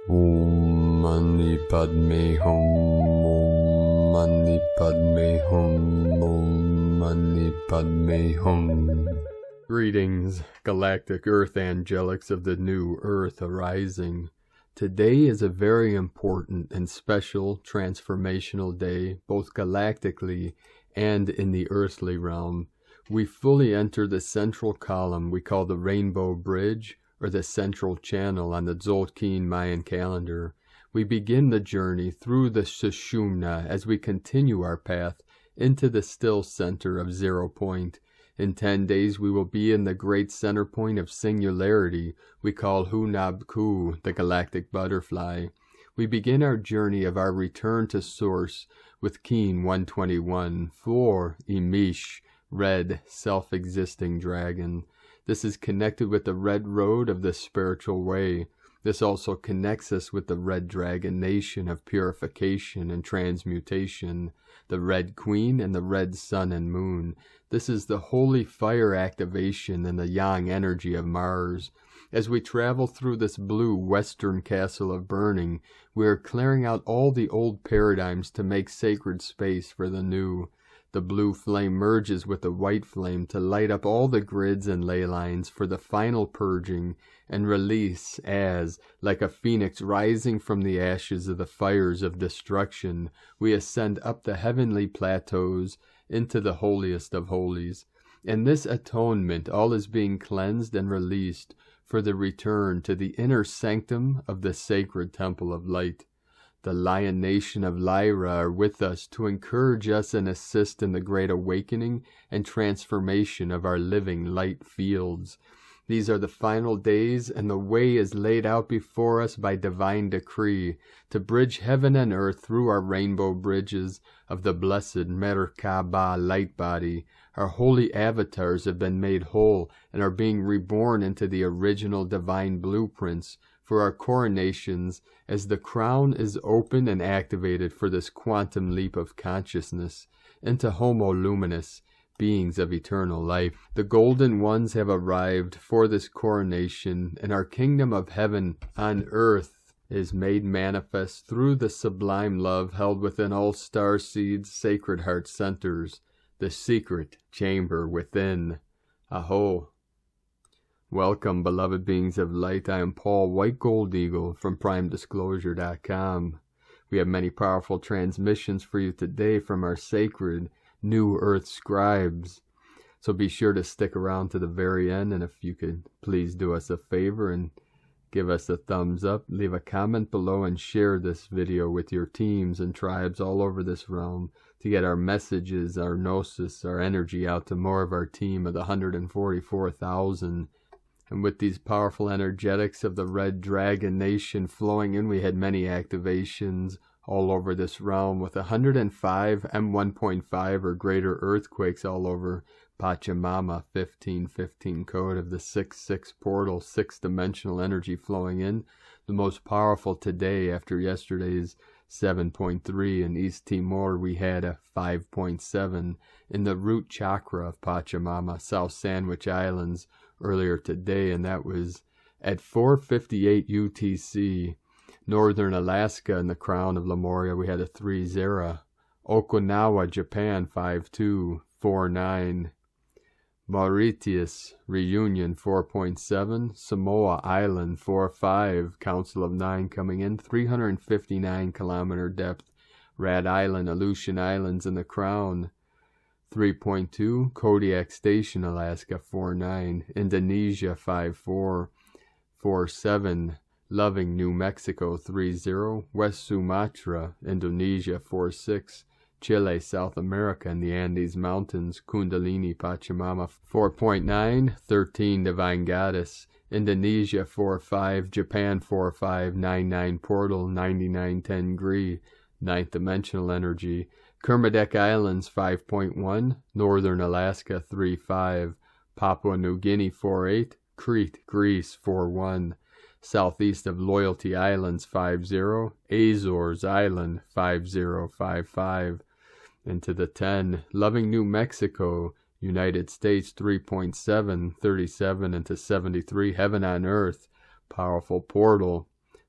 Om Mani Padme Hum, Om Mani Padme Hum, Om Mani Padme Hum. Greetings, Galactic Earth Angelics of the new Earth arising. Today is a very important and special transformational day, both galactically and in the earthly realm. We fully enter the central column we call the Rainbow Bridge, or the central channel on the Tzolkin Mayan Calendar. We begin the journey through the Sushumana as we continue our path into the still center of 0 point. In 10 days we will be in the great center point of Singularity we call Hunab Ku, the Galactic Butterfly. We begin our journey of our return to Source with Keen 121 for Imix Red Self-Existing Dragon. This is connected with the red road of the spiritual way. This also connects us with the red dragon nation of purification and transmutation, the red queen and the red sun and moon. This is the holy fire activation and the yang energy of Mars. As we travel through this blue western castle of burning, we are clearing out all the old paradigms to make sacred space for the new. The blue flame merges with the white flame to light up all the grids and ley lines for the final purging and release as, like a phoenix rising from the ashes of the fires of destruction, we ascend up the heavenly plateaus into the holiest of holies. In this atonement, all is being cleansed and released for the return to the inner sanctum of the sacred temple of light. The Lion Nation of Lyra are with us to encourage us and assist in the great awakening and transformation of our living light fields. These are the final days, and the way is laid out before us by divine decree to bridge heaven and earth through our rainbow bridges of the blessed Merkaba light body. Our holy avatars have been made whole and are being reborn into the original divine blueprints for our coronations as the crown is open and activated for this quantum leap of consciousness into Homo Luminous, beings of eternal life. The golden ones have arrived for this coronation, and our kingdom of heaven on earth is made manifest through the sublime love held within all star seeds' sacred heart centers, the secret chamber within. Aho! Welcome, beloved beings of light. I am Paul White Gold Eagle from PrimeDisclosure.com. We have many powerful transmissions for you today from our sacred New Earth scribes. So be sure to stick around to the very end, and if you could please do us a favor and give us a thumbs up, leave a comment below, and share this video with your teams and tribes all over this realm to get our messages, our gnosis, our energy out to more of our team of the 144,000. And with these powerful energetics of the Red Dragon Nation flowing in, we had many activations all over this realm with 105 M1.5 or greater earthquakes all over Pachamama, 1515 code of the 6-6 portal, 6-dimensional energy flowing in. The most powerful today after yesterday's 7.3 in East Timor, we had a 5.7 in the root chakra of Pachamama, South Sandwich Islands, earlier today, and that was at 4:58 UTC. Northern Alaska in the crown of Lemuria, we had a 3-0. Okinawa, Japan, 5.249. Mauritius, Reunion, 4.7. Samoa Island, 4.5. Council of 9 coming in, 359 kilometer depth. Rat Island, Aleutian Islands in the crown, 3.2. Kodiak Station, Alaska, 4.9. Indonesia, 5.4. 4.7. Loving, New Mexico, 3.0. West Sumatra, Indonesia, 4.6. Chile, South America, and the Andes Mountains, Kundalini, Pachamama, 4.9. 13. Divine Goddess, Indonesia, 4.5. Japan, 4.5. 99 Portal, 9910 Gree, 9th Dimensional Energy. Kermadec Islands, 5.1. Northern Alaska, 3.5. Papua New Guinea, 4.8. Crete, Greece, 4.1. Southeast of Loyalty Islands, 5.0. Azores Island, 5.055. Into the 10. Loving, New Mexico, United States, 3.7. 37 into 73. Heaven on Earth, powerful portal.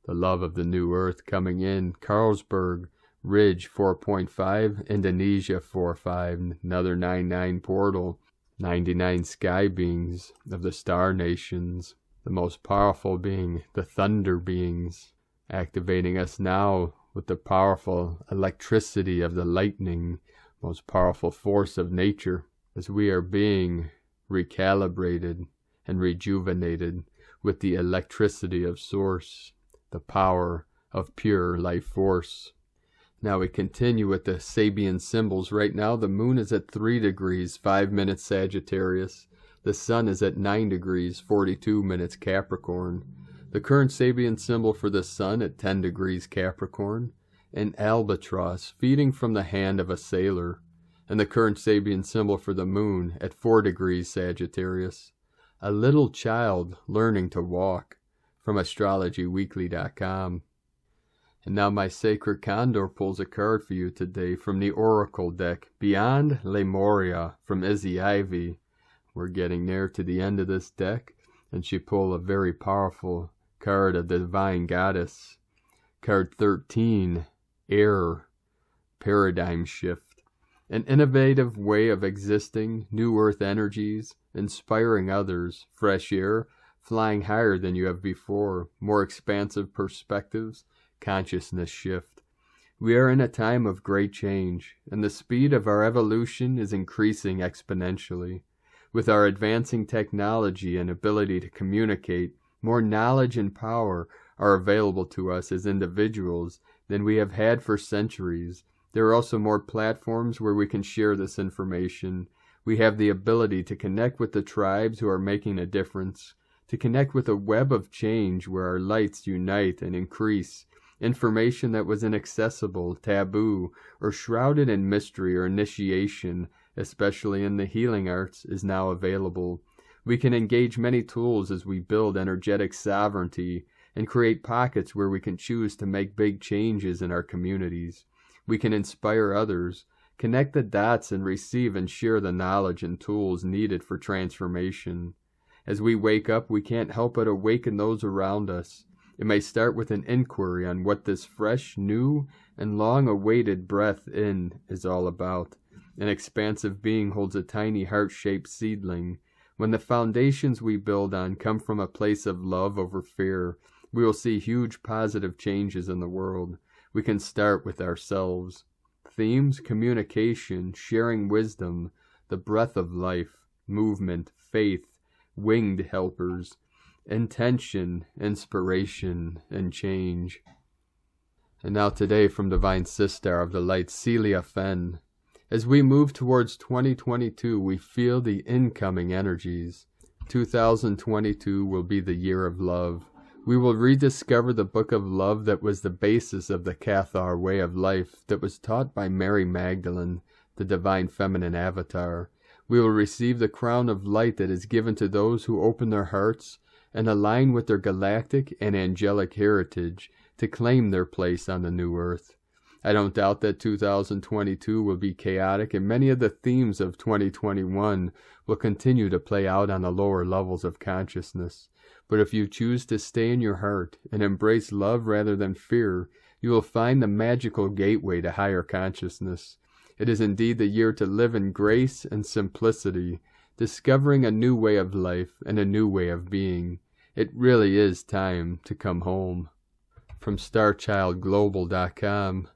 The love of the new earth coming in. Carlsberg, Ridge 4.5, Indonesia 4.5, another 9.9 portal. 99 sky beings of the star nations, the most powerful being the thunder beings, activating us now with the powerful electricity of the lightning, most powerful force of nature, as we are being recalibrated and rejuvenated with the electricity of source, the power of pure life force. Now we continue with the Sabian symbols. Right now the moon is at 3 degrees, 5 minutes Sagittarius. The sun is at 9 degrees, 42 minutes Capricorn. The current Sabian symbol for the sun at 10 degrees Capricorn. An albatross feeding from the hand of a sailor. And the current Sabian symbol for the moon at 4 degrees Sagittarius. A little child learning to walk. From astrologyweekly.com. And now my sacred condor pulls a card for you today from the Oracle deck, Beyond Lemuria, from Izzy Ivy. We're getting near to the end of this deck, and she pulled a very powerful card of the Divine Goddess. Card 13, Air, Paradigm Shift. An innovative way of existing, new earth energies, inspiring others, fresh air, flying higher than you have before, more expansive perspectives, consciousness shift. We are in a time of great change, and the speed of our evolution is increasing exponentially. With our advancing technology and ability to communicate, more knowledge and power are available to us as individuals than we have had for centuries. There are also more platforms where we can share this information. We have the ability to connect with the tribes who are making a difference, to connect with a web of change where our lights unite and increase. Information that was inaccessible, taboo, or shrouded in mystery or initiation, especially in the healing arts, is now available. We can engage many tools as we build energetic sovereignty and create pockets where we can choose to make big changes in our communities. We can inspire others, connect the dots, and receive and share the knowledge and tools needed for transformation. As we wake up, we can't help but awaken those around us. It may start with an inquiry on what this fresh, new, and long-awaited breath in is all about. An expansive being holds a tiny heart-shaped seedling. When the foundations we build on come from a place of love over fear, we will see huge positive changes in the world. We can start with ourselves. Themes: communication, sharing wisdom, the breath of life, movement, faith, winged helpers, intention, inspiration, and change. And now today from Divine Sister of the Light, Celia Fenn. As we move towards 2022, we feel the incoming energies. 2022 will be the year of love. We will rediscover the book of love that was the basis of the Cathar way of life that was taught by Mary Magdalene, the Divine Feminine Avatar. We will receive the crown of light that is given to those who open their hearts and align with their galactic and angelic heritage to claim their place on the new earth. I don't doubt that 2022 will be chaotic, and many of the themes of 2021 will continue to play out on the lower levels of consciousness. But if you choose to stay in your heart and embrace love rather than fear, you will find the magical gateway to higher consciousness. It is indeed the year to live in grace and simplicity, discovering a new way of life and a new way of being. It really is time to come home. From StarChildGlobal.com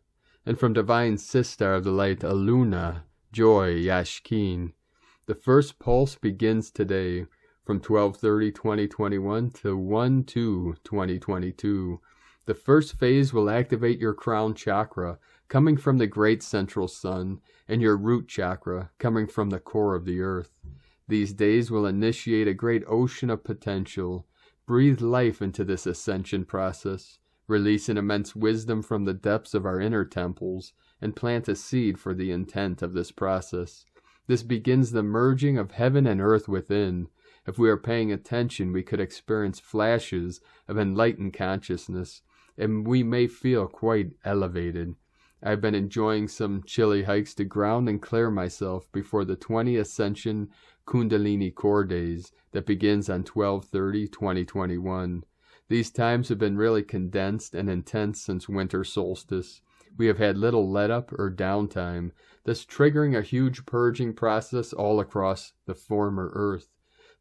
and from Divine Sister of the Light, Aluna Joy Yashkin. The first pulse begins today from 12/30/2021 to 1/2/2022. The first phase will activate your crown chakra, coming from the great central sun, and your root chakra, coming from the core of the earth. These days will initiate a great ocean of potential. Breathe life into this ascension process. Release an immense wisdom from the depths of our inner temples, and plant a seed for the intent of this process. This begins the merging of heaven and earth within. If we are paying attention, we could experience flashes of enlightened consciousness, and we may feel quite elevated. I've been enjoying some chilly hikes to ground and clear myself before the 20 Ascension Kundalini Core Days that begins on 12/30/2021. These times have been really condensed and intense since winter solstice. We have had little let-up or downtime, thus triggering a huge purging process all across the former Earth.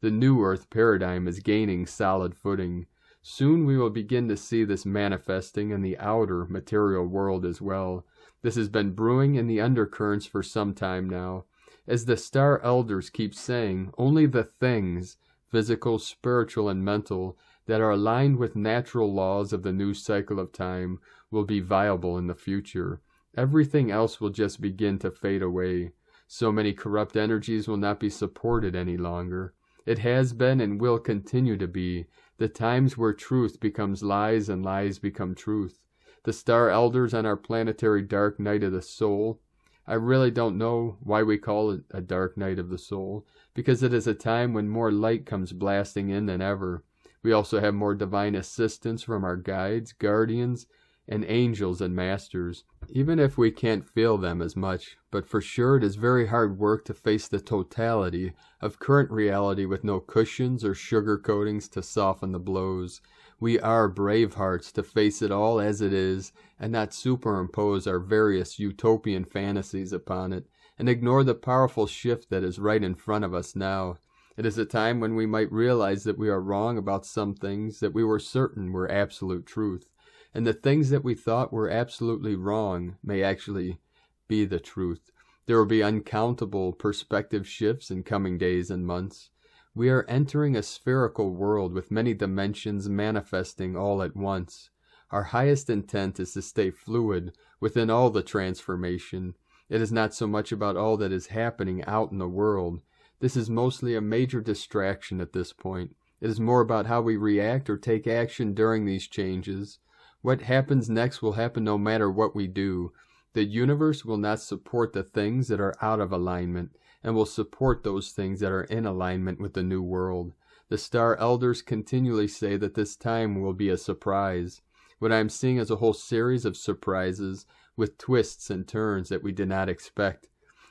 The new Earth paradigm is gaining solid footing. Soon we will begin to see this manifesting in the outer material world as well. This has been brewing in the undercurrents for some time now. As the Star Elders keep saying, only the things, physical, spiritual, and mental, that are aligned with natural laws of the new cycle of time will be viable in the future. Everything else will just begin to fade away. So many corrupt energies will not be supported any longer. It has been and will continue to be the times where truth becomes lies and lies become truth. The Star Elders on our planetary dark night of the soul. I really don't know why we call it a dark night of the soul, because it is a time when more light comes blasting in than ever. We also have more divine assistance from our guides, guardians, and angels and masters, even if we can't feel them as much. But for sure it is very hard work to face the totality of current reality with no cushions or sugar coatings to soften the blows. We are brave hearts to face it all as it is and not superimpose our various utopian fantasies upon it and ignore the powerful shift that is right in front of us now. It is a time when we might realize that we are wrong about some things that we were certain were absolute truth, and the things that we thought were absolutely wrong may actually be the truth. There will be uncountable perspective shifts in coming days and months. We are entering a spherical world with many dimensions manifesting all at once. Our highest intent is to stay fluid within all the transformation. It is not so much about all that is happening out in the world. This is mostly a major distraction at this point. It is more about how we react or take action during these changes. What happens next will happen no matter what we do. The universe will not support the things that are out of alignment, and will support those things that are in alignment with the new world. The Star Elders continually say that this time will be a surprise. What I am seeing is a whole series of surprises with twists and turns that we did not expect.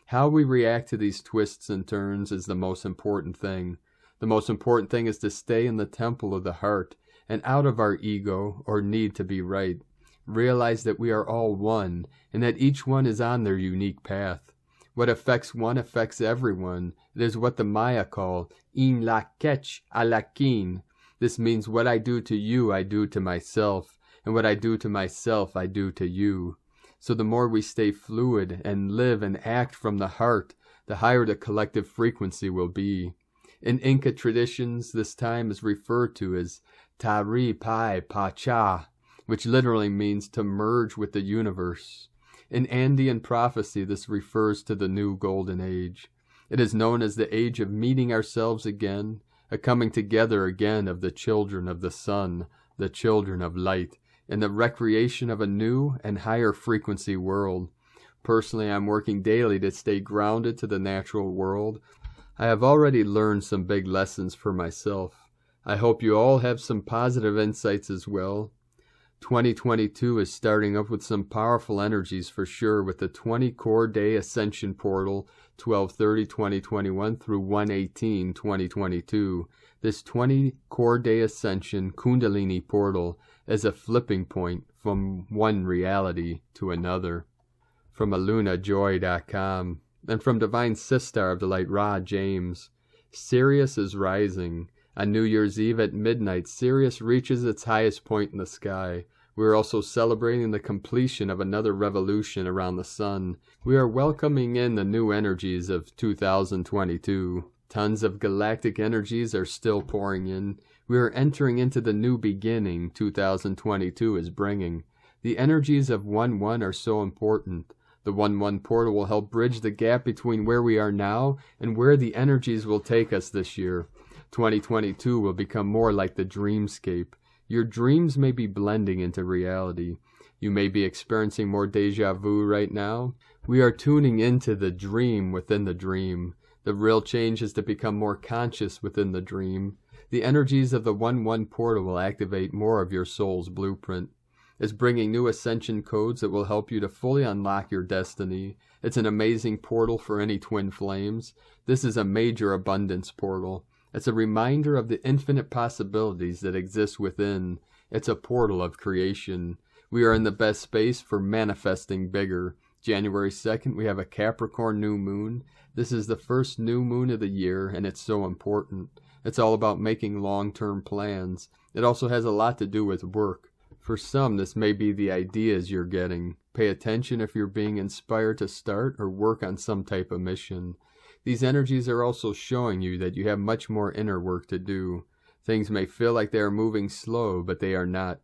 How we react to these twists and turns is the most important thing. The most important thing is to stay in the temple of the heart and out of our ego or need to be right. Realize that we are all one and that each one is on their unique path. What affects one affects everyone. It is what the Maya call in la kech alakin. This means what I do to you, I do to myself, and what I do to myself, I do to you. So the more we stay fluid and live and act from the heart, the higher the collective frequency will be. In Inca traditions, this time is referred to as Tari Pai Pacha, which literally means to merge with the universe. In Andean prophecy, this refers to the new golden age. It is known as the age of meeting ourselves again, a coming together again of the children of the sun, the children of light, and the recreation of a new and higher frequency world. Personally, I'm working daily to stay grounded to the natural world. I have already learned some big lessons for myself. I hope you all have some positive insights as well. 2022 is starting up with some powerful energies for sure, with the 20 core day Ascension portal 12/30/2021 through 1/18/2022. This 20 core day Ascension Kundalini portal is a flipping point from one reality to another. From alunajoy.com and from Divine Sistar of the Light Ra James. Sirius is rising. On New Year's Eve at midnight, Sirius reaches its highest point in the sky. We are also celebrating the completion of another revolution around the sun. We are welcoming in the new energies of 2022. Tons of galactic energies are still pouring in. We are entering into the new beginning 2022 is bringing. The energies of 1-1 are so important. The 1-1 portal will help bridge the gap between where we are now and where the energies will take us this year. 2022 will become more like the dreamscape. Your dreams may be blending into reality. You may be experiencing more deja vu right now. We are tuning into the dream within the dream. The real change is to become more conscious within the dream. The energies of the 1-1 portal will activate more of your soul's blueprint. It's bringing new ascension codes that will help you to fully unlock your destiny. It's an amazing portal for any twin flames. This is a major abundance portal. It's a reminder of the infinite possibilities that exist within. It's a portal of creation. We are in the best space for manifesting bigger. January 2nd, we have a Capricorn new moon. This is the first new moon of the year, and it's so important. It's all about making long-term plans. It also has a lot to do with work. For some, this may be the ideas you're getting. Pay attention if you're being inspired to start or work on some type of mission. These energies are also showing you that you have much more inner work to do. Things may feel like they are moving slow, but they are not.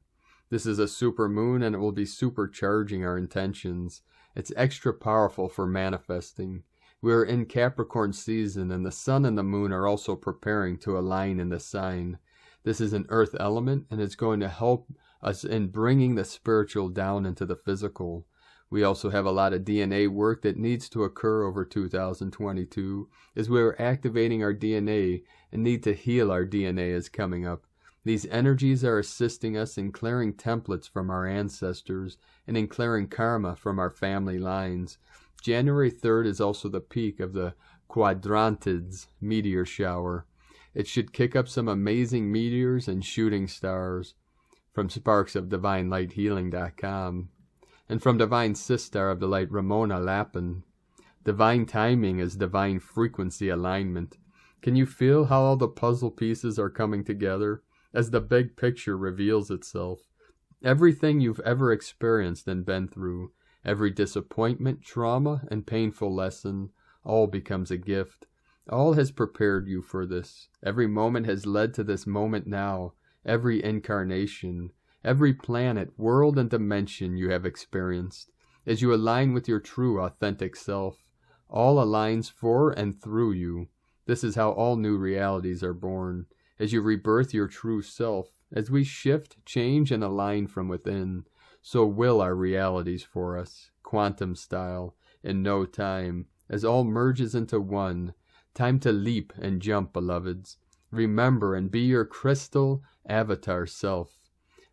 This is a super moon, and it will be supercharging our intentions. It's extra powerful for manifesting. We are in Capricorn season, and the sun and the moon are also preparing to align in the sign. This is an earth element, and it's going to help us in bringing the spiritual down into the physical. We also have a lot of DNA work that needs to occur over 2022, as we are activating our DNA and need to heal our DNA is coming up. These energies are assisting us in clearing templates from our ancestors and in clearing karma from our family lines. January 3rd is also the peak of the Quadrantids meteor shower. It should kick up some amazing meteors and shooting stars. From sparksofdivinelighthealing.com. And from Divine Sister of the Light, Ramona Lappin. Divine timing is divine frequency alignment. Can you feel how all the puzzle pieces are coming together as the big picture reveals itself? Everything you've ever experienced and been through, every disappointment, trauma, and painful lesson, all becomes a gift. All has prepared you for this. Every moment has led to this moment now. Every incarnation, every planet, world, and dimension you have experienced. As you align with your true, authentic self, all aligns for and through you. This is how all new realities are born. As you rebirth your true self, as we shift, change, and align from within, so will our realities for us, quantum style, in no time, as all merges into one. Time to leap and jump, beloveds. Remember and be your crystal avatar self,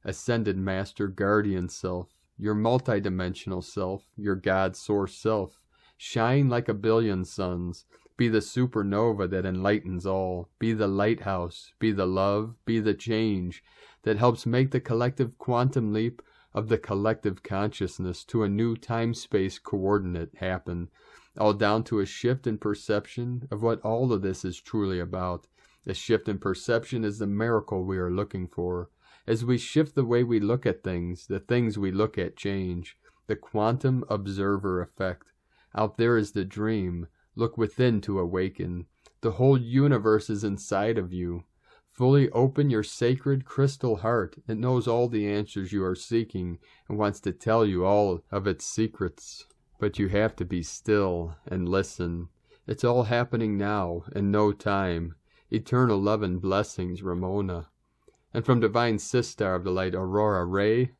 ascended master guardian self, your multidimensional self, your God source self. Shine like a billion suns. Be the supernova that enlightens all. Be the lighthouse. Be the love. Be the change that helps make the collective quantum leap of the collective consciousness to a new time-space coordinate happen, all down to a shift in perception of what all of this is truly about. A shift in perception is the miracle we are looking for. As we shift the way we look at things, the things we look at change. The quantum observer effect. Out there is the dream. Look within to awaken. The whole universe is inside of you. Fully open your sacred crystal heart. It knows all the answers you are seeking and wants to tell you all of its secrets. But you have to be still and listen. It's all happening now, in no time. Eternal love and blessings, Ramona. And from Divine Sister of the Light, Aurora Ray,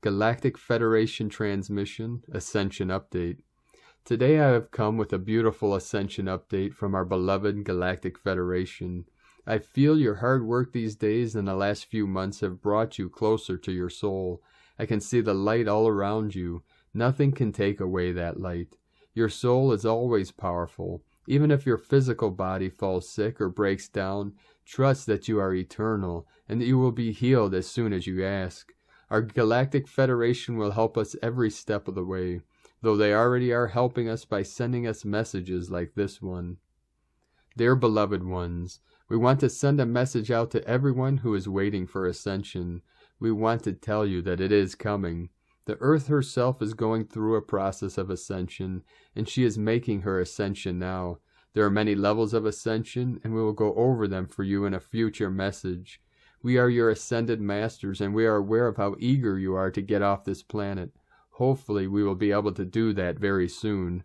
Galactic Federation Transmission, Ascension Update. Today I have come with a beautiful Ascension Update from our beloved Galactic Federation. I feel your hard work these days and the last few months have brought you closer to your soul. I can see the light all around you. Nothing can take away that light. Your soul is always powerful. Even if your physical body falls sick or breaks down, trust that you are eternal and that you will be healed as soon as you ask. Our Galactic Federation will help us every step of the way, though they already are helping us by sending us messages like this one. Dear beloved ones, we want to send a message out to everyone who is waiting for ascension. We want to tell you that it is coming. The Earth herself is going through a process of ascension, and she is making her ascension now. There are many levels of ascension, and we will go over them for you in a future message. We are your ascended masters, and we are aware of how eager you are to get off this planet. Hopefully, we will be able to do that very soon.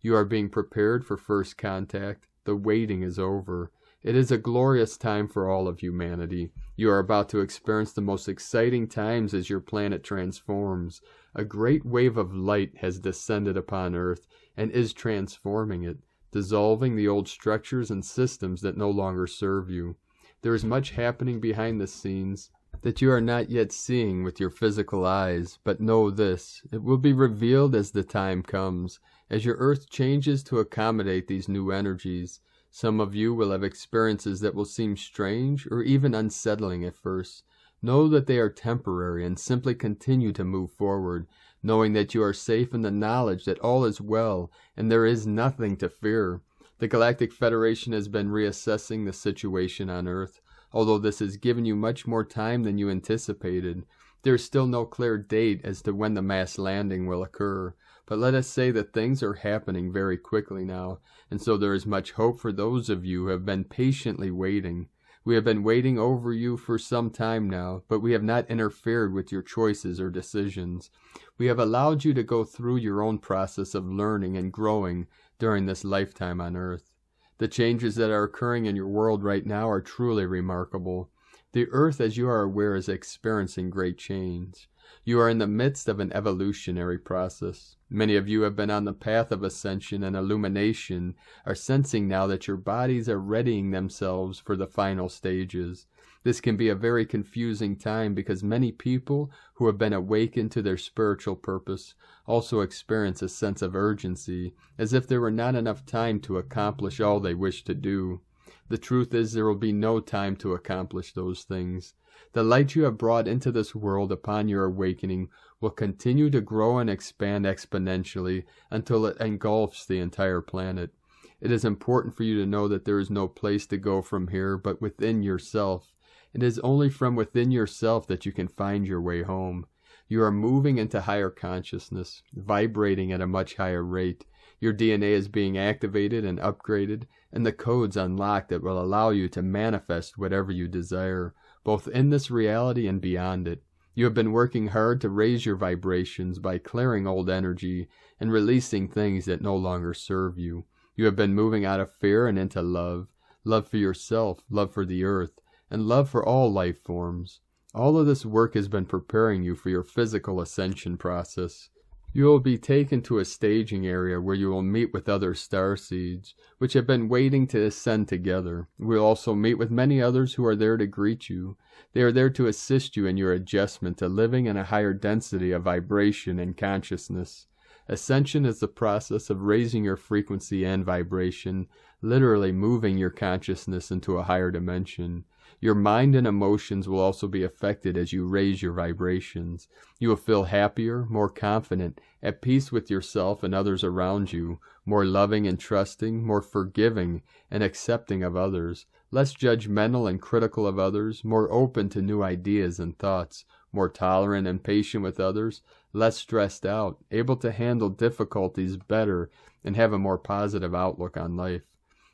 You are being prepared for first contact. The waiting is over. It is a glorious time for all of humanity. You are about to experience the most exciting times as your planet transforms. A great wave of light has descended upon Earth and is transforming it, dissolving the old structures and systems that no longer serve you. There is much happening behind the scenes that you are not yet seeing with your physical eyes, but know this, it will be revealed as the time comes, as your Earth changes to accommodate these new energies. Some of you will have experiences that will seem strange or even unsettling at first. Know that they are temporary and simply continue to move forward, knowing that you are safe in the knowledge that all is well and there is nothing to fear. The Galactic Federation has been reassessing the situation on Earth. Although this has given you much more time than you anticipated, there is still no clear date as to when the mass landing will occur. But let us say that things are happening very quickly now, and so there is much hope for those of you who have been patiently waiting. We have been waiting over you for some time now, but we have not interfered with your choices or decisions. We have allowed you to go through your own process of learning and growing during this lifetime on Earth. The changes that are occurring in your world right now are truly remarkable. The Earth, as you are aware, is experiencing great change. You are in the midst of an evolutionary process. Many of you have been on the path of ascension and illumination, are sensing now that your bodies are readying themselves for the final stages. This can be a very confusing time because many people who have been awakened to their spiritual purpose also experience a sense of urgency, as if there were not enough time to accomplish all they wish to do. The truth is there will be no time to accomplish those things. The light you have brought into this world upon your awakening will continue to grow and expand exponentially until it engulfs the entire planet. It is important for you to know that there is no place to go from here but within yourself. It is only from within yourself that you can find your way home. You are moving into higher consciousness, vibrating at a much higher rate. Your DNA is being activated and upgraded, and the codes unlocked that will allow you to manifest whatever you desire, both in this reality and beyond it. You have been working hard to raise your vibrations by clearing old energy and releasing things that no longer serve you. You have been moving out of fear and into love. Love for yourself, love for the earth, and love for all life forms. All of this work has been preparing you for your physical ascension process. You will be taken to a staging area where you will meet with other starseeds, which have been waiting to ascend together. We will also meet with many others who are there to greet you. They are there to assist you in your adjustment to living in a higher density of vibration and consciousness. Ascension is the process of raising your frequency and vibration, literally moving your consciousness into a higher dimension. Your mind and emotions will also be affected as you raise your vibrations. You will feel happier, more confident, at peace with yourself and others around you, more loving and trusting, more forgiving and accepting of others, less judgmental and critical of others, more open to new ideas and thoughts, more tolerant and patient with others, less stressed out, able to handle difficulties better, and have a more positive outlook on life.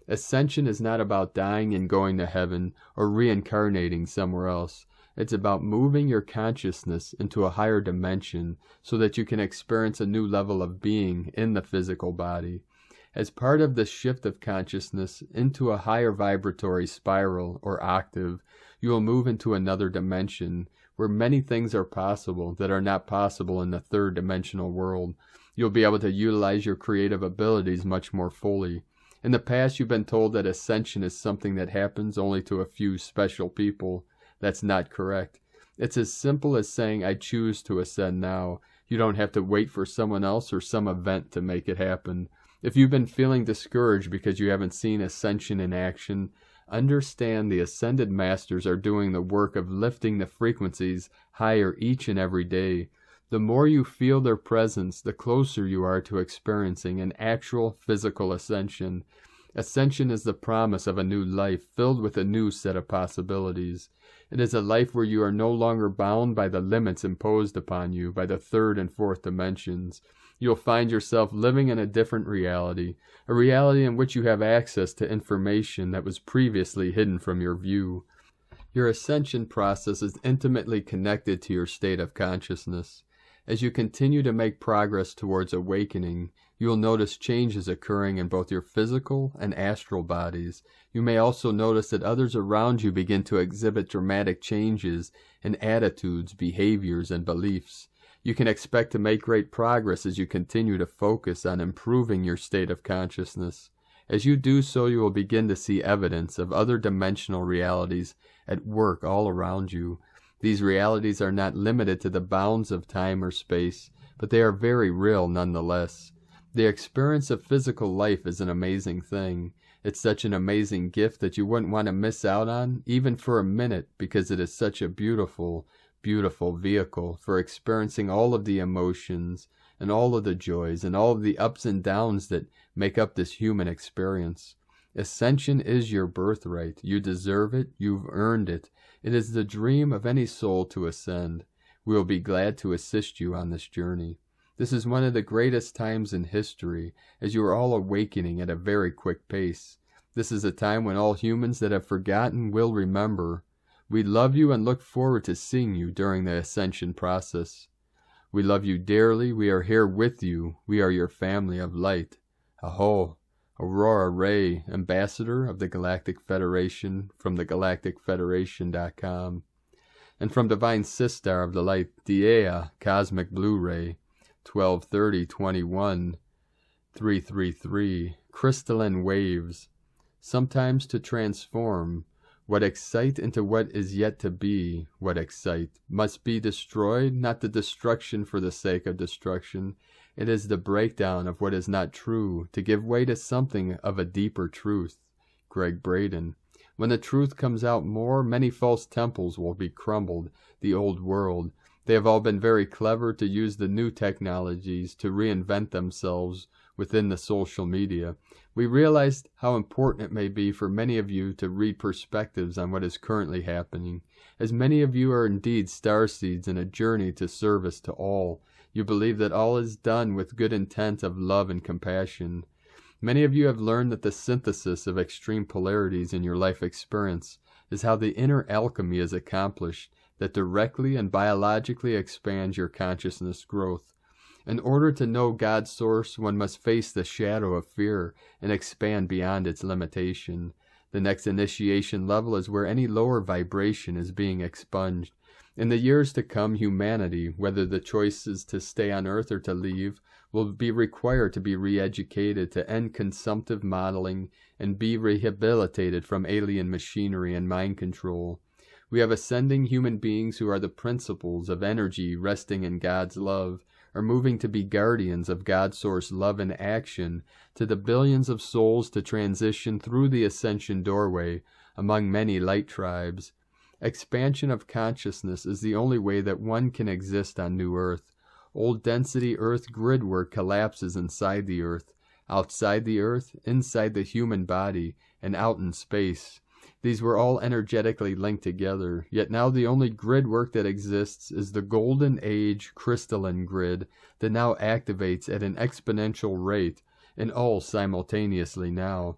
Ascension is not about dying and going to heaven or reincarnating somewhere else. It's about moving your consciousness into a higher dimension so that you can experience a new level of being in the physical body. As part of this shift of consciousness into a higher vibratory spiral or octave, you will move into another dimension where many things are possible that are not possible in the third dimensional world. You'll be able to utilize your creative abilities much more fully. In the past, you've been told that ascension is something that happens only to a few special people. That's not correct. It's as simple as saying, I choose to ascend now. You don't have to wait for someone else or some event to make it happen. If you've been feeling discouraged because you haven't seen ascension in action, understand the ascended masters are doing the work of lifting the frequencies higher each and every day. The more you feel their presence, the closer you are to experiencing an actual physical ascension. Ascension is the promise of a new life filled with a new set of possibilities. It is a life where you are no longer bound by the limits imposed upon you by the third and fourth dimensions. You'll find yourself living in a different reality, a reality in which you have access to information that was previously hidden from your view. Your ascension process is intimately connected to your state of consciousness. As you continue to make progress towards awakening, you will notice changes occurring in both your physical and astral bodies. You may also notice that others around you begin to exhibit dramatic changes in attitudes, behaviors, and beliefs. You can expect to make great progress as you continue to focus on improving your state of consciousness. As you do so, you will begin to see evidence of other dimensional realities at work all around you. These realities are not limited to the bounds of time or space, but they are very real nonetheless. The experience of physical life is an amazing thing. It's such an amazing gift that you wouldn't want to miss out on, even for a minute, because it is such a beautiful, beautiful vehicle for experiencing all of the emotions and all of the joys and all of the ups and downs that make up this human experience. Ascension is your birthright. You deserve it. You've earned it. It is the dream of any soul to ascend. We will be glad to assist you on this journey. This is one of the greatest times in history, as you are all awakening at a very quick pace. This is a time when all humans that have forgotten will remember. We love you and look forward to seeing you during the ascension process. We love you dearly. We are here with you. We are your family of light. Aho, Aurora Ray, Ambassador of the Galactic Federation from the galacticfederation.com. And from Divine Sistar of the Light, Dea, Cosmic Blu-ray, 12/30/21, 333, Crystalline Waves. Sometimes to transform, what excite into what is yet to be, what excite, must be destroyed, not the destruction for the sake of destruction. It is the breakdown of what is not true, to give way to something of a deeper truth. Greg Braden. When the truth comes out more, many false temples will be crumbled, the old world. They have all been very clever to use the new technologies to reinvent themselves within the social media. We realized how important it may be for many of you to read perspectives on what is currently happening, as many of you are indeed starseeds in a journey to service to all. You believe that all is done with good intent of love and compassion. Many of you have learned that the synthesis of extreme polarities in your life experience is how the inner alchemy is accomplished that directly and biologically expands your consciousness growth. In order to know God's source, one must face the shadow of fear and expand beyond its limitation. The next initiation level is where any lower vibration is being expunged. In the years to come, humanity, whether the choice is to stay on Earth or to leave, will be required to be re-educated to end consumptive modeling and be rehabilitated from alien machinery and mind control. We have ascending human beings who are the principles of energy resting in God's love, are moving to be guardians of God's source love and action to the billions of souls to transition through the ascension doorway among many light tribes. Expansion of consciousness is the only way that one can exist on New Earth. Old density Earth grid work collapses inside the Earth, outside the Earth, inside the human body, and out in space. These were all energetically linked together, yet now the only grid work that exists is the Golden Age crystalline grid that now activates at an exponential rate, and all simultaneously now.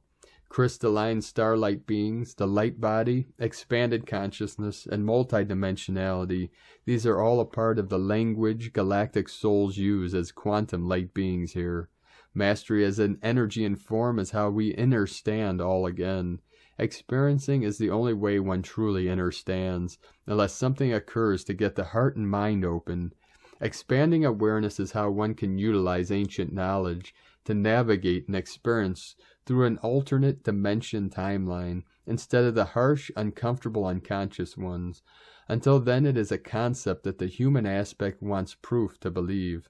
Crystalline starlight beings, the light body, expanded consciousness, and multidimensionality, these are all a part of the language galactic souls use as quantum light beings here. Mastery as an energy and form is how we understand all again. Experiencing is the only way one truly understands, unless something occurs to get the heart and mind open. Expanding awareness is how one can utilize ancient knowledge to navigate and experience through an alternate dimension timeline, instead of the harsh, uncomfortable, unconscious ones. Until then, it is a concept that the human aspect wants proof to believe.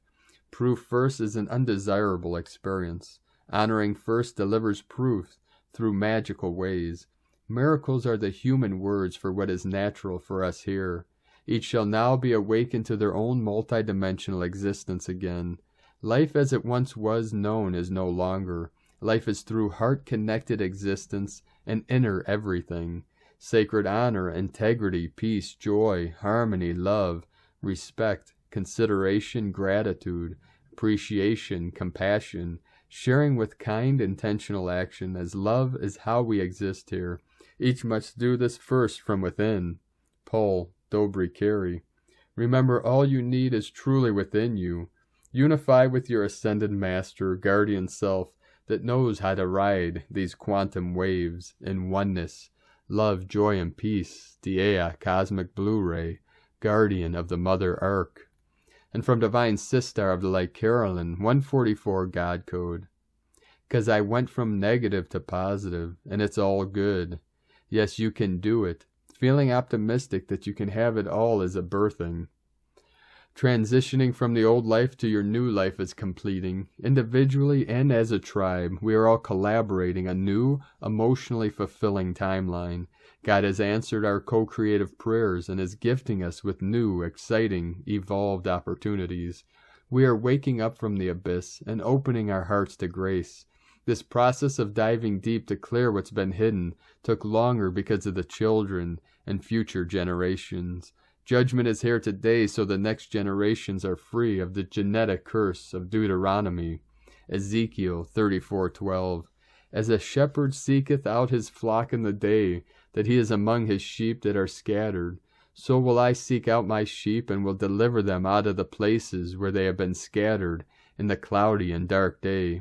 Proof first is an undesirable experience. Honoring first delivers proof through magical ways. Miracles are the human words for what is natural for us here. Each shall now be awakened to their own multidimensional existence again. Life as it once was known is no longer. Life is through heart-connected existence and inner everything. Sacred honor, integrity, peace, joy, harmony, love, respect, consideration, gratitude, appreciation, compassion, sharing with kind, intentional action, as love is how we exist here. Each must do this first from within. Paul Dobry Carey. Remember, all you need is truly within you. Unify with your ascended master, guardian self, that knows how to ride these quantum waves in oneness, love, joy, and peace. Dea, Cosmic Blu-ray, guardian of the Mother Ark. And from Divine Sistar of the Light, Carolyn, 144 God Code. 'Cause I went from negative to positive, and it's all good. Yes, you can do it. Feeling optimistic that you can have it all is a birthing. Transitioning from the old life to your new life is completing. Individually and as a tribe, we are all collaborating a new, emotionally fulfilling timeline. God has answered our co-creative prayers and is gifting us with new, exciting, evolved opportunities. We are waking up from the abyss and opening our hearts to grace. This process of diving deep to clear what's been hidden took longer because of the children and future generations. Judgment is here today so the next generations are free of the genetic curse of Deuteronomy. Ezekiel 34:12. As a shepherd seeketh out his flock in the day, that he is among his sheep that are scattered, so will I seek out my sheep and will deliver them out of the places where they have been scattered in the cloudy and dark day.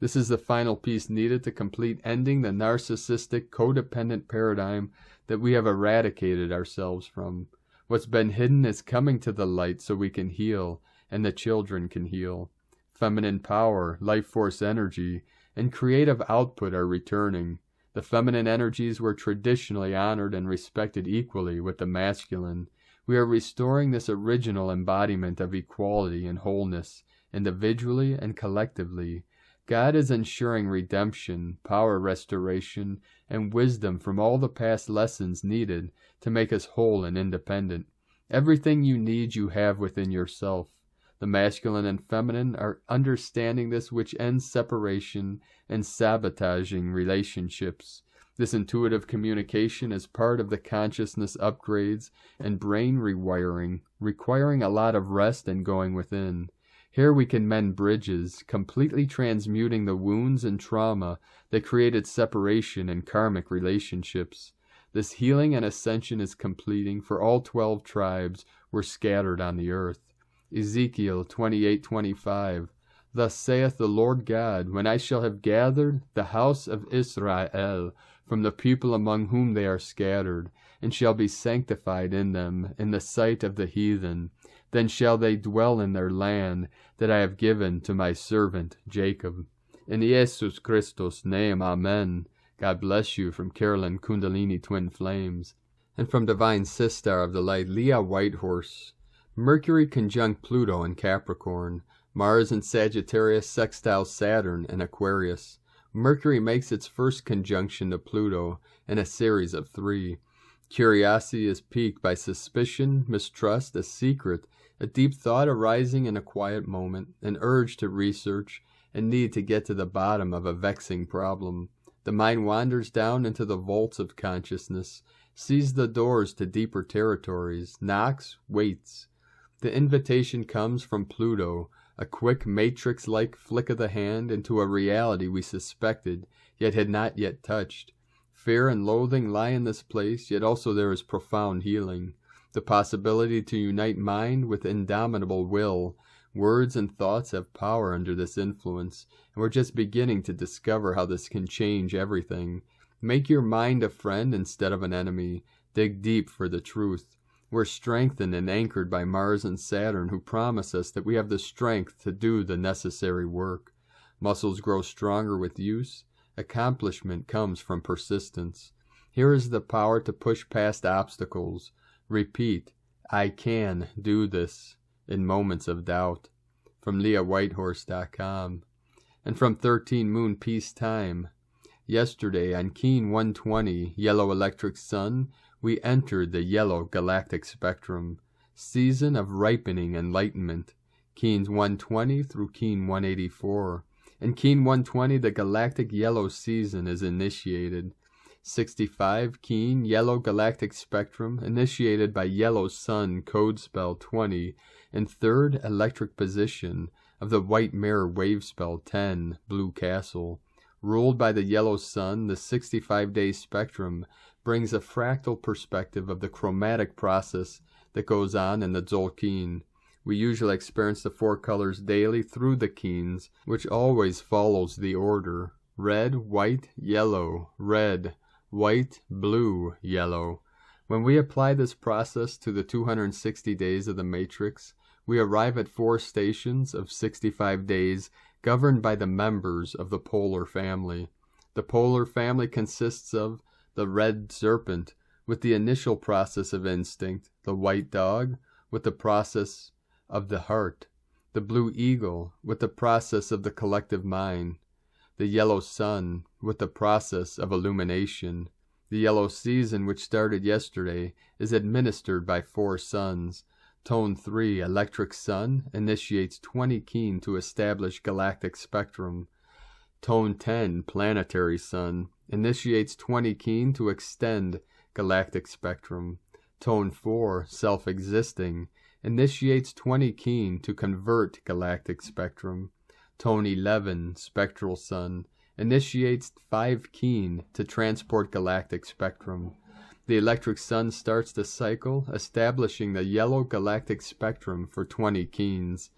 This is the final piece needed to complete ending the narcissistic, codependent paradigm that we have eradicated ourselves from. What's been hidden is coming to the light so we can heal, and the children can heal. Feminine power, life force energy, and creative output are returning. The feminine energies were traditionally honored and respected equally with the masculine. We are restoring this original embodiment of equality and wholeness, individually and collectively. God is ensuring redemption, power restoration, and wisdom from all the past lessons needed to make us whole and independent. Everything you need you have within yourself. The masculine and feminine are understanding this, which ends separation and sabotaging relationships. This intuitive communication is part of the consciousness upgrades and brain rewiring, requiring a lot of rest and going within. Here we can mend bridges, completely transmuting the wounds and trauma that created separation and karmic relationships. This healing and ascension is completing, for all 12 tribes were scattered on the earth. Ezekiel 28:25. Thus saith the Lord God, when I shall have gathered the house of Israel from the people among whom they are scattered, and shall be sanctified in them in the sight of the heathen, then shall they dwell in their land that I have given to my servant Jacob. In Jesus Christus' name, Amen. God bless you from Carolyn Kundalini Twin Flames. And from Divine Sistar of the Light, Leah Whitehorse. Mercury conjunct Pluto in Capricorn. Mars in Sagittarius sextile Saturn in Aquarius. Mercury makes its first conjunction to Pluto in a series of 3. Curiosity is piqued by suspicion, mistrust, a secret, a deep thought arising in a quiet moment, an urge to research, and need to get to the bottom of a vexing problem. The mind wanders down into the vaults of consciousness, sees the doors to deeper territories, knocks, waits. The invitation comes from Pluto, a quick matrix-like flick of the hand into a reality we suspected, yet had not yet touched. Fear and loathing lie in this place, yet also there is profound healing. The possibility to unite mind with indomitable will. Words and thoughts have power under this influence, and we're just beginning to discover how this can change everything. Make your mind a friend instead of an enemy. Dig deep for the truth. We're strengthened and anchored by Mars and Saturn, who promise us that we have the strength to do the necessary work. Muscles grow stronger with use. Accomplishment comes from persistence. Here is the power to push past obstacles. Repeat, I can do this, in moments of doubt. From LeahWhitehorse.com. And from 13 Moon Peace Time. Yesterday, on Keen 120, Yellow Electric Sun, we entered the yellow galactic spectrum, season of ripening enlightenment, Keens 120 through Keen 184. In Keen 120, the galactic yellow season is initiated. 65 Keen yellow galactic spectrum, initiated by yellow sun code spell 20, in 3rd electric position of the white mirror wave spell 10, blue castle. Ruled by the yellow sun, the 65-day spectrum brings a fractal perspective of the chromatic process that goes on in the Tzolkin. We usually experience the 4 colors daily through the Keens, which always follows the order: red, white, yellow, red, white, blue, yellow. When we apply this process to the 260 days of the matrix, we arrive at 4 stations of 65 days governed by the members of the polar family. The polar family consists of the red serpent, with the initial process of instinct, the white dog, with the process of the heart, the blue eagle with the process of the collective mind, the yellow sun with the process of illumination. The yellow season, which started yesterday, is administered by 4 suns. Tone 3, electric sun, initiates 20 keen to establish galactic spectrum. Tone 10, planetary sun, initiates 20 keen to extend galactic spectrum. Tone 4, self-existing, initiates 20 keen to convert galactic spectrum. Tone 11, spectral sun, initiates 5 keen to transport galactic spectrum. The electric sun starts the cycle, establishing the yellow galactic spectrum for 20 keens.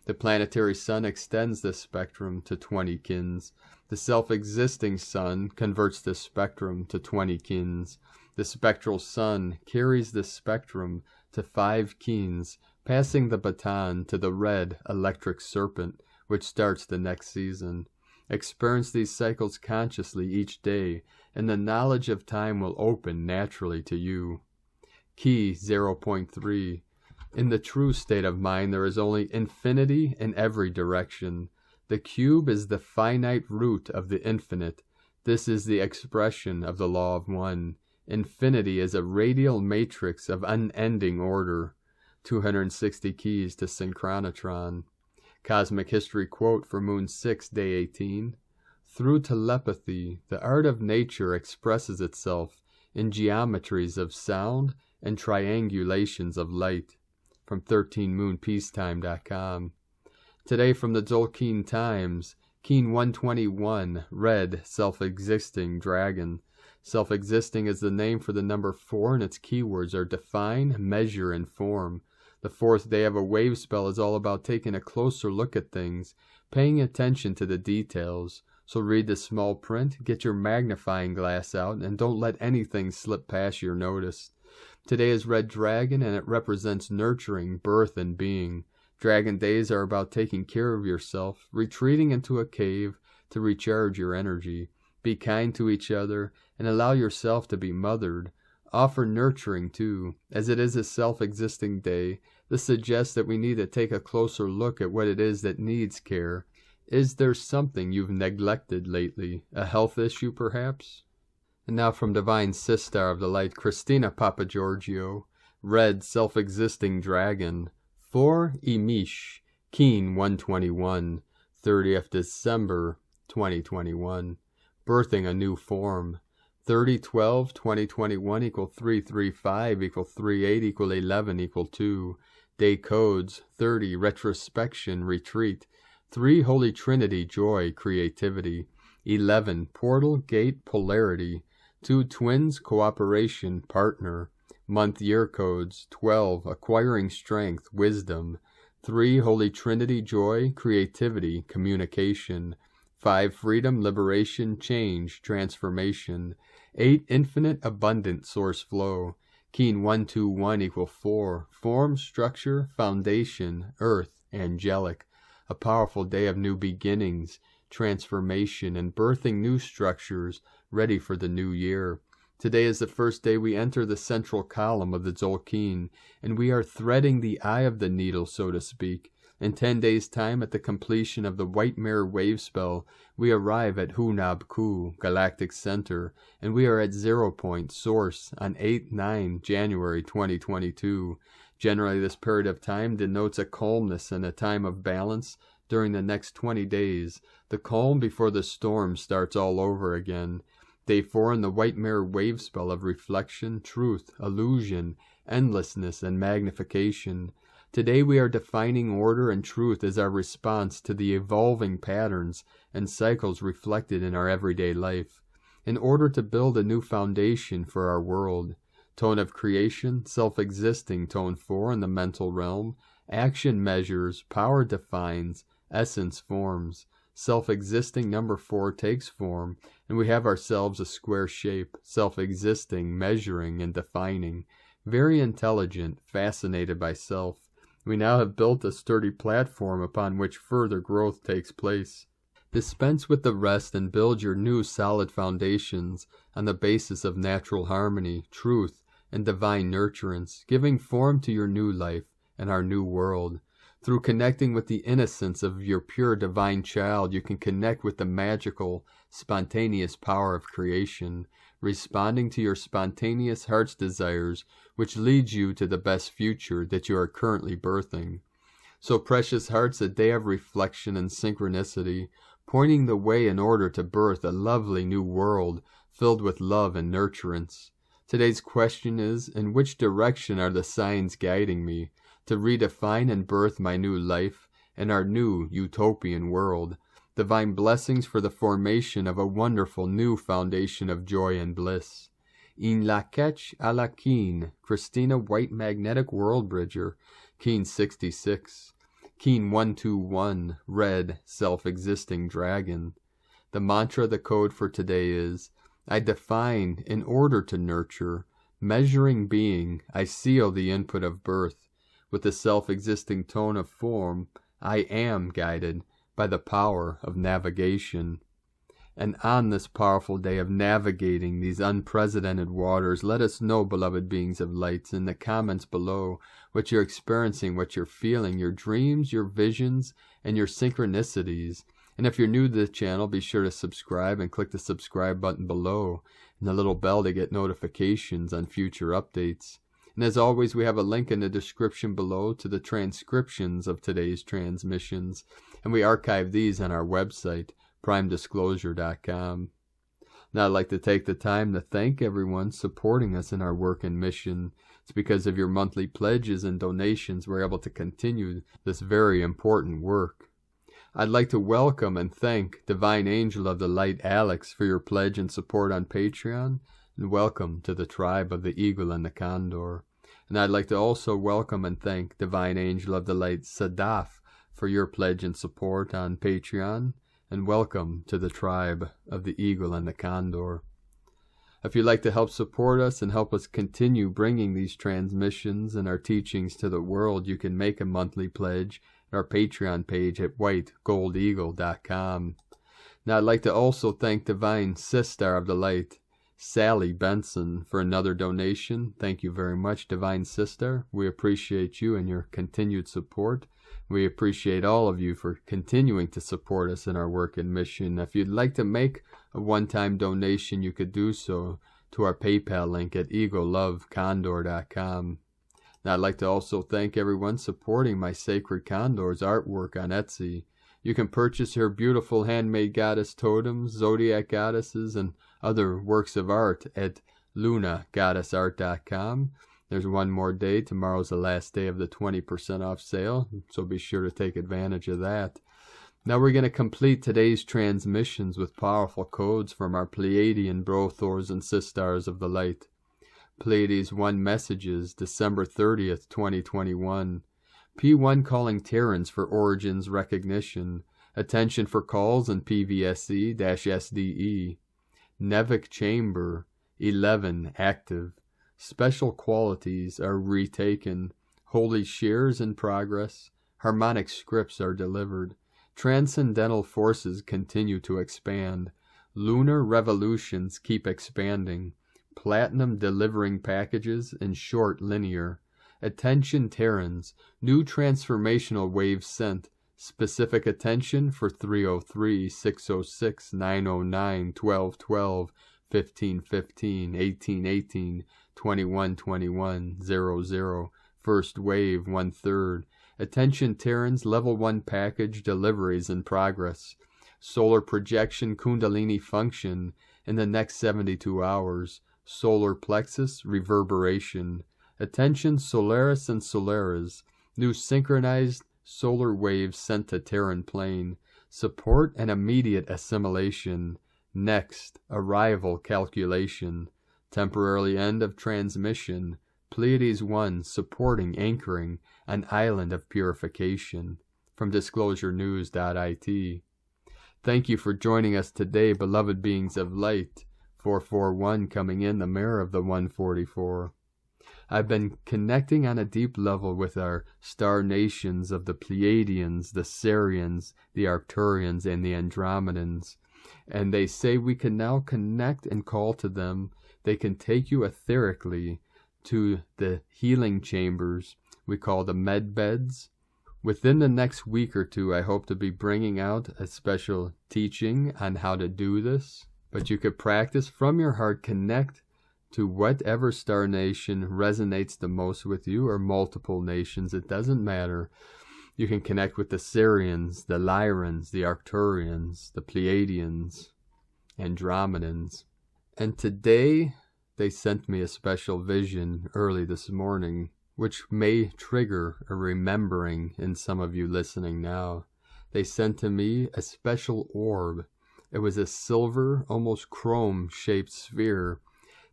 The planetary sun extends this spectrum to 20 kins. The self-existing sun converts this spectrum to 20 kins. The spectral sun carries this spectrum to 5 keens, passing the baton to the red electric serpent, which starts the next season. Experience these cycles consciously each day, and the knowledge of time will open naturally to you. Key 0.3. In the true state of mind, there is only infinity in every direction. The cube is the finite root of the infinite. This is the expression of the law of one. Infinity is a radial matrix of unending order. 260 keys to synchronotron. Cosmic history quote for Moon 6, Day 18. Through telepathy, the art of nature expresses itself in geometries of sound and triangulations of light. From 13moonpeacetime.com. Today from the Tzolkin Times, Keen 121, Red Self-Existing Dragon. Self-existing is the name for the number 4, and its keywords are define, measure, and form. The 4th day of a wave spell is all about taking a closer look at things, paying attention to the details. So read the small print, get your magnifying glass out, and don't let anything slip past your notice. Today is Red Dragon, and it represents nurturing, birth, and being. Dragon days are about taking care of yourself, retreating into a cave to recharge your energy. Be kind to each other, and allow yourself to be mothered. Offer nurturing too. As it is a self-existing day, this suggests that we need to take a closer look at what it is that needs care. Is there something you've neglected lately? A health issue, perhaps? And now from Divine Sistar of the Light, Christina Papagiorgio, Red Self-Existing Dragon, 4 Imix, Keen 121, 30th December 2021, birthing a new form. 30/12/2021 equal 335 equal 38 equal 11 equal 2. Day codes 30 retrospection retreat, 3 Holy Trinity joy creativity, 11 portal gate polarity, 2 twins cooperation partner. Month year codes 12 acquiring strength wisdom, 3 Holy Trinity joy creativity communication, 5 freedom liberation change transformation, 8 infinite abundant source flow. Keen 121 equal 4 form structure foundation earth angelic, a powerful day of new beginnings, transformation, and birthing new structures ready for the new year. Today is the first day we enter the central column of the Tzolkin, and we are threading the eye of the needle, so to speak. In 10 days' time, at the completion of the White Mirror wave spell, we arrive at Hunab Ku, Galactic Center, and we are at 0 point, Source, on 8-9 January 2022. Generally, this period of time denotes a calmness and a time of balance during the next 20 days, the calm before the storm starts all over again. Day 4 in the White Mirror wave spell of reflection, truth, illusion, endlessness, and magnification. Today we are defining order and truth as our response to the evolving patterns and cycles reflected in our everyday life, in order to build a new foundation for our world. Tone of creation, self-existing, tone 4 in the mental realm, action measures, power defines, essence forms. Self-existing number 4 takes form, and we have ourselves a square shape, self-existing, measuring, and defining. Very intelligent, fascinated by self. We now have built a sturdy platform upon which further growth takes place. Dispense with the rest and build your new solid foundations on the basis of natural harmony, truth, and divine nurturance, giving form to your new life and our new world. Through connecting with the innocence of your pure divine child, you can connect with the magical, spontaneous power of creation, responding to your spontaneous heart's desires, which leads you to the best future that you are currently birthing. So, precious hearts, a day of reflection and synchronicity, pointing the way in order to birth a lovely new world filled with love and nurturance. Today's question is, in which direction are the signs guiding me to redefine and birth my new life and our new utopian world? Divine blessings for the formation of a wonderful new foundation of joy and bliss. In la catch a la keen, Christina White Magnetic World Bridger, Keen 66. Keen 121, Red Self-Existing Dragon. The mantra, the code for today is, I define in order to nurture, measuring being, I seal the input of birth. With the self-existing tone of form, I am guided by the power of navigation. And on this powerful day of navigating these unprecedented waters, let us know, beloved beings of light, in the comments below what you're experiencing, what you're feeling, your dreams, your visions, and your synchronicities. And if you're new to the channel, be sure to subscribe and click the subscribe button below and the little bell to get notifications on future updates. And as always, we have a link in the description below to the transcriptions of today's transmissions, and we archive these on our website, primedisclosure.com. Now I'd like to take the time to thank everyone supporting us in our work and mission. It's because of your monthly pledges and donations we're able to continue this very important work. I'd like to welcome and thank Divine Angel of the Light Alex for your pledge and support on Patreon, and welcome to the tribe of the Eagle and the Condor. And I'd like to also welcome and thank Divine Angel of the Light Sadaf for your pledge and support on Patreon, and welcome to the tribe of the Eagle and the Condor. If you'd like to help support us and help us continue bringing these transmissions and our teachings to the world, you can make a monthly pledge at our Patreon page at whitegoldeagle.com. Now I'd like to also thank Divine Sister of the Light, Sally Benson, for another donation. Thank you very much, Divine Sister. We appreciate you and your continued support. We appreciate all of you for continuing to support us in our work and mission. If you'd like to make a one-time donation, you could do so to our PayPal link at egolovecondor.com. Now, I'd like to also thank everyone supporting my Sacred Condors artwork on Etsy. You can purchase her beautiful handmade goddess totems, zodiac goddesses, and other works of art at lunagoddessart.com. There's one more day. Tomorrow's the last day of the 20% off sale, so be sure to take advantage of that. Now we're going to complete today's transmissions with powerful codes from our Pleiadian brothors and sisters of the light. Pleiades 1 messages, December 30th, 2021. P1 calling Terrans for origins recognition. Attention for calls in PVSC-SDE. Nevic chamber 11 active. Special qualities are retaken. Holy shares in progress. Harmonic scripts are delivered. Transcendental forces continue to expand. Lunar revolutions keep expanding. Platinum delivering packages in short linear. Attention Terrans. New transformational waves sent. Specific attention for 303, 606, 909, 1212, 1515, 1818, 2121, 00. First wave, 1/3. Attention Terrans, level 1 package deliveries in progress. Solar projection Kundalini function in the next 72 hours. Solar plexus reverberation. Attention Solaris and Solaris. New synchronized solar waves sent to Terran plane. Support and immediate assimilation. Next, arrival calculation. Temporarily end of transmission. Pleiades 1 supporting anchoring an island of purification. From disclosurenews.it. Thank you for joining us today, beloved beings of light. 441 coming in, the mirror of the 144. I've been connecting on a deep level with our star nations of the Pleiadians, the Sirians, the Arcturians, and the Andromedans. And they say we can now connect and call to them. They can take you etherically to the healing chambers we call the med beds. Within the next week or two, I hope to be bringing out a special teaching on how to do this. But you could practice from your heart, connect to whatever star nation resonates the most with you, or multiple nations, it doesn't matter. You can connect with the Sirians, the Lyrans, the Arcturians, the Pleiadians, Andromedans. And today, they sent me a special vision early this morning, which may trigger a remembering in some of you listening now. They sent to me a special orb. It was a silver, almost chrome-shaped sphere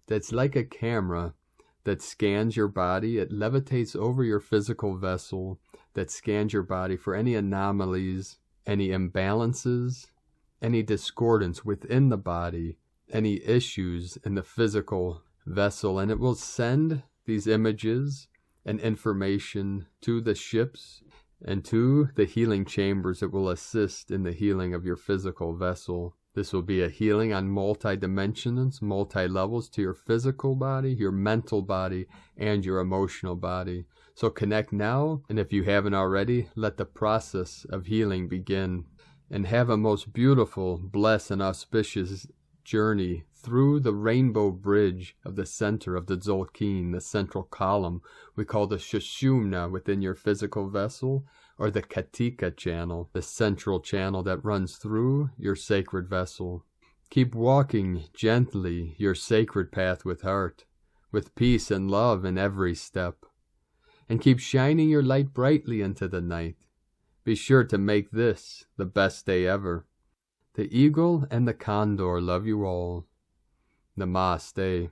that's like a camera that scans your body. It levitates over your physical vessel, that scans your body for any anomalies, any imbalances, any discordance within the body, any issues in the physical vessel. And it will send these images and information to the ships and to the healing chambers that will assist in the healing of your physical vessel. This will be a healing on multi-dimensions, multi-levels to your physical body, your mental body, and your emotional body. So connect now, and if you haven't already, let the process of healing begin. And have a most beautiful, blessed, and auspicious journey through the rainbow bridge of the center of the Tzolkin, the central column we call the Sushumana within your physical vessel, or the Katika channel, the central channel that runs through your sacred vessel. Keep walking gently your sacred path with heart, with peace and love in every step. And keep shining your light brightly into the night. Be sure to make this the best day ever. The eagle and the condor love you all. Namaste.